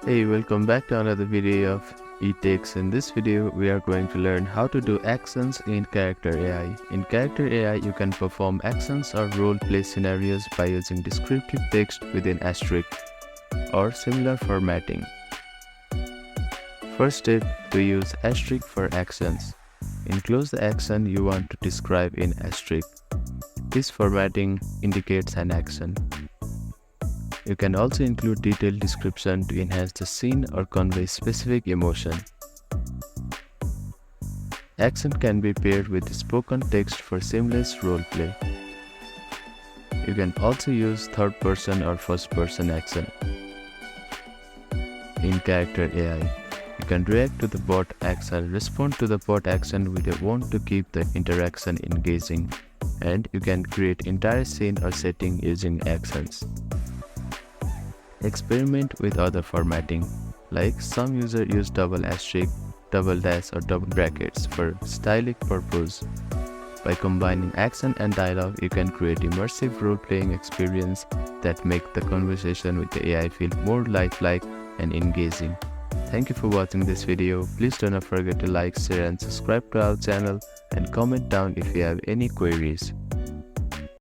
Hey, welcome back to another video of eTechs. In this video, we are going to learn how to do actions in Character AI. In Character AI, you can perform actions or role-play scenarios by using descriptive text within asterisk or similar formatting. First step, to use asterisk for actions. Enclose the action you want to describe in asterisk. This formatting indicates an action. You can also include detailed description to enhance the scene or convey specific emotion. Action can be paired with spoken text for seamless roleplay. You can also use third person or first person action. In Character AI, you can react to the bot action, respond to the bot action with a want to keep the interaction engaging, and you can create entire scene or setting using actions. Experiment with other formatting, like some users use double asterisk, double dash or double brackets for stylistic purpose. By combining action and dialogue, you can create immersive role-playing experience that make the conversation with the AI feel more lifelike and engaging. Thank you for watching this video. Please do not forget to like, share and subscribe to our channel and comment down if you have any queries.